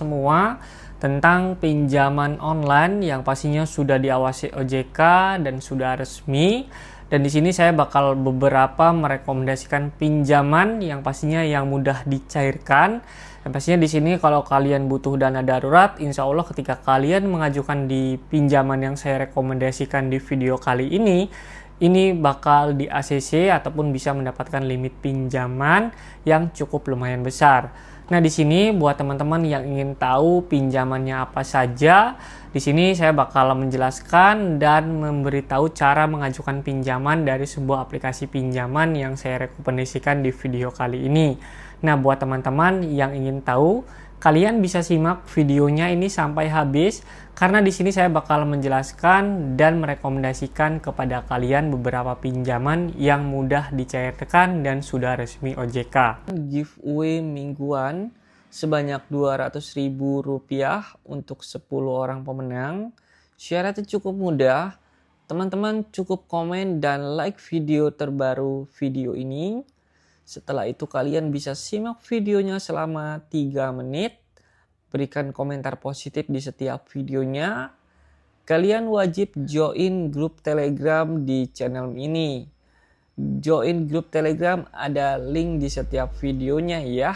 semua tentang pinjaman online yang pastinya sudah diawasi OJK dan sudah resmi. Dan di sini saya bakal beberapa merekomendasikan pinjaman yang pastinya yang mudah dicairkan. Dan pastinya di sini kalau kalian butuh dana darurat, insya Allah ketika kalian mengajukan di pinjaman yang saya rekomendasikan di video kali ini bakal di ACC ataupun bisa mendapatkan limit pinjaman yang cukup lumayan besar. Nah, di sini buat teman-teman yang ingin tahu pinjamannya apa saja, di sini saya bakal menjelaskan dan memberitahu cara mengajukan pinjaman dari sebuah aplikasi pinjaman yang saya rekomendasikan di video kali ini. Nah, buat teman-teman yang ingin tahu, kalian bisa simak videonya ini sampai habis karena di sini saya bakal menjelaskan dan merekomendasikan kepada kalian beberapa pinjaman yang mudah dicairkan dan sudah resmi OJK. Giveaway mingguan sebanyak Rp200.000 untuk 10 orang pemenang. Syaratnya cukup mudah. Teman-teman cukup komen dan like video terbaru video ini. Setelah itu kalian bisa simak videonya selama 3 menit. Berikan komentar positif di setiap videonya. Kalian wajib join grup Telegram di channel ini. Join grup Telegram ada link di setiap videonya ya.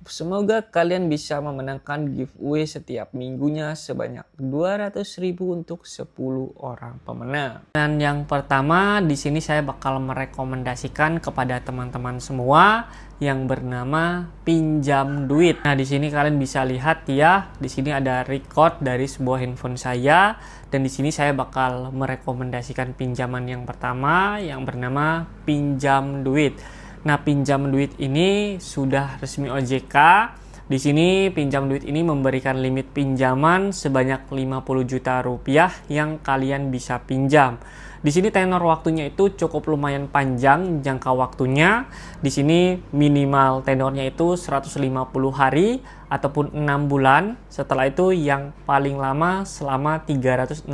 Semoga kalian bisa memenangkan giveaway setiap minggunya sebanyak Rp200.000 untuk 10 orang pemenang. Dan yang pertama di sini saya bakal merekomendasikan kepada teman-teman semua yang bernama pinjam duit. Nah, di sini kalian bisa lihat ya, di sini ada record dari sebuah handphone saya dan di sini saya bakal merekomendasikan pinjaman yang pertama yang bernama pinjam duit. Nah, pinjam duit ini sudah resmi OJK. Di sini pinjam duit ini memberikan limit pinjaman sebanyak Rp50 juta yang kalian bisa pinjam. Di sini tenor waktunya itu cukup lumayan panjang jangka waktunya. Di sini minimal tenornya itu 150 hari ataupun 6 bulan. Setelah itu yang paling lama selama 360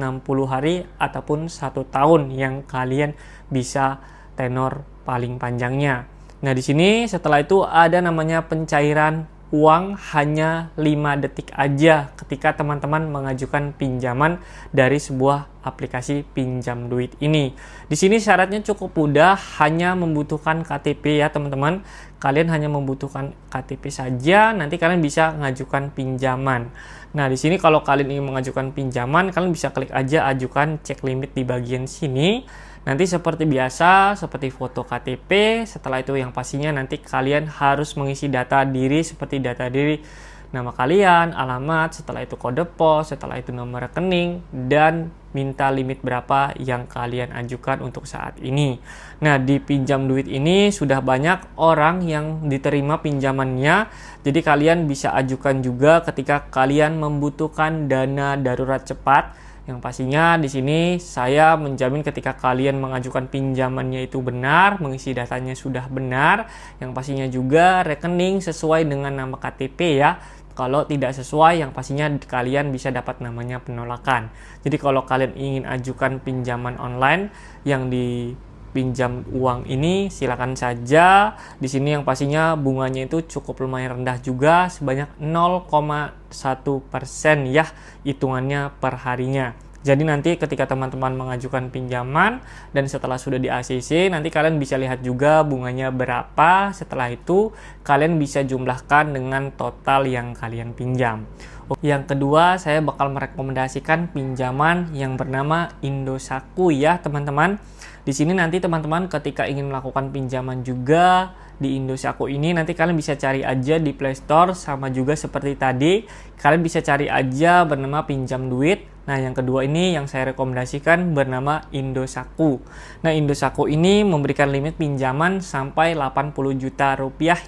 hari ataupun 1 tahun yang kalian bisa tenor paling panjangnya. Nah, di sini setelah itu ada namanya pencairan uang hanya 5 detik aja ketika teman-teman mengajukan pinjaman dari sebuah aplikasi pinjam duit ini. Di sini syaratnya cukup mudah, hanya membutuhkan KTP ya teman-teman. Kalian hanya membutuhkan KTP saja, nanti kalian bisa mengajukan pinjaman. Nah, di sini kalau kalian ingin mengajukan pinjaman, kalian bisa klik aja ajukan cek limit di bagian sini. Nanti seperti biasa, seperti foto KTP, setelah itu yang pastinya nanti kalian harus mengisi data diri seperti data diri, nama kalian, alamat, setelah itu kode pos, setelah itu nomor rekening, dan minta limit berapa yang kalian ajukan untuk saat ini. Nah, di pinjam duit ini sudah banyak orang yang diterima pinjamannya, jadi kalian bisa ajukan juga ketika kalian membutuhkan dana darurat cepat. Yang pastinya di sini saya menjamin ketika kalian mengajukan pinjamannya itu benar, mengisi datanya sudah benar, yang pastinya juga rekening sesuai dengan nama KTP ya. Kalau tidak sesuai, yang pastinya kalian bisa dapat namanya penolakan. Jadi kalau kalian ingin ajukan pinjaman online yang pinjam uang ini, silakan saja. Di sini yang pastinya bunganya itu cukup lumayan rendah juga, sebanyak 0,1% ya hitungannya per harinya. Jadi nanti ketika teman-teman mengajukan pinjaman dan setelah sudah di ACC, nanti kalian bisa lihat juga bunganya berapa. Setelah itu kalian bisa jumlahkan dengan total yang kalian pinjam. Yang kedua, saya bakal merekomendasikan pinjaman yang bernama Indosako ya teman-teman. Di sini nanti teman-teman ketika ingin melakukan pinjaman juga di Indosako ini, nanti kalian bisa cari aja di Play Store, sama juga seperti tadi kalian bisa cari aja bernama pinjam duit. Nah, yang kedua ini yang saya rekomendasikan bernama Indosako. Nah, Indosako ini memberikan limit pinjaman sampai Rp80 juta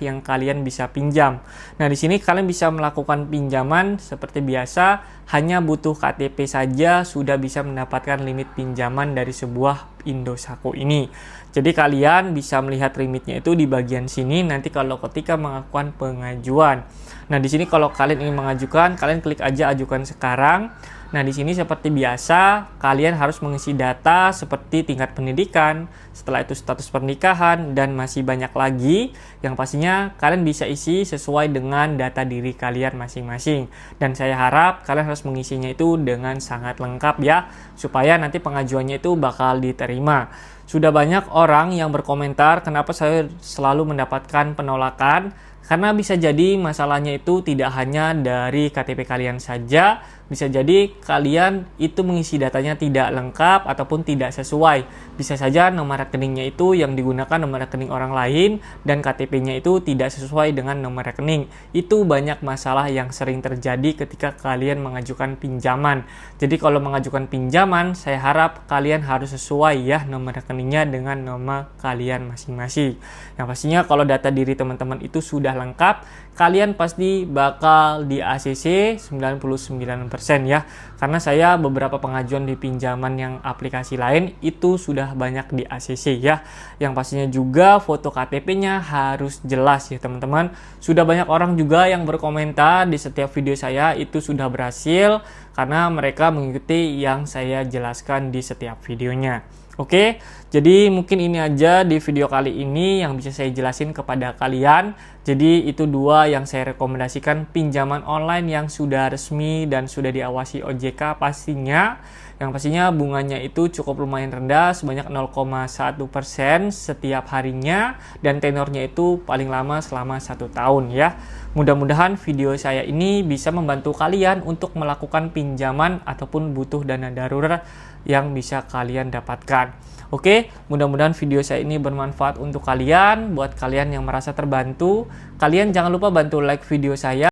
yang kalian bisa pinjam. Nah, di sini kalian bisa melakukan pinjaman seperti biasa, hanya butuh KTP saja sudah bisa mendapatkan limit pinjaman dari sebuah Indosako ini. Jadi kalian bisa melihat limitnya itu di bagian sini nanti kalau ketika melakukan pengajuan. Nah, di sini kalau kalian ingin mengajukan, kalian klik aja ajukan sekarang. Nah, di sini seperti biasa, kalian harus mengisi data seperti tingkat pendidikan, setelah itu status pernikahan, dan masih banyak lagi yang pastinya kalian bisa isi sesuai dengan data diri kalian masing-masing. Dan saya harap kalian harus mengisinya itu dengan sangat lengkap ya, supaya nanti pengajuannya itu bakal diterima. Sudah banyak orang yang berkomentar kenapa saya selalu mendapatkan penolakan, karena bisa jadi masalahnya itu tidak hanya dari KTP kalian saja, bisa jadi kalian itu mengisi datanya tidak lengkap ataupun tidak sesuai. Bisa saja nomor rekeningnya itu yang digunakan nomor rekening orang lain dan KTP-nya itu tidak sesuai dengan nomor rekening. Itu banyak masalah yang sering terjadi ketika kalian mengajukan pinjaman. Jadi kalau mengajukan pinjaman, saya harap kalian harus sesuai ya nomor rekeningnya dengan nama kalian masing-masing. Yang pastinya kalau data diri teman-teman itu sudah lengkap, kalian pasti bakal di ACC 99% ya. Karena saya beberapa pengajuan di pinjaman yang aplikasi lain itu sudah banyak di ACC ya. Yang pastinya juga foto KTP-nya harus jelas ya teman-teman. Sudah banyak orang juga yang berkomentar di setiap video saya itu sudah berhasil karena mereka mengikuti yang saya jelaskan di setiap videonya. Oke, jadi mungkin ini aja di video kali ini yang bisa saya jelasin kepada kalian. Jadi itu dua yang saya rekomendasikan pinjaman online yang sudah resmi dan sudah diawasi OJK pastinya. Yang pastinya bunganya itu cukup lumayan rendah sebanyak 0,1% setiap harinya dan tenornya itu paling lama selama 1 tahun ya. Mudah-mudahan video saya ini bisa membantu kalian untuk melakukan pinjaman ataupun butuh dana darurat yang bisa kalian dapatkan. Oke, mudah-mudahan video saya ini bermanfaat untuk kalian. Buat kalian yang merasa terbantu, kalian jangan lupa bantu like video saya.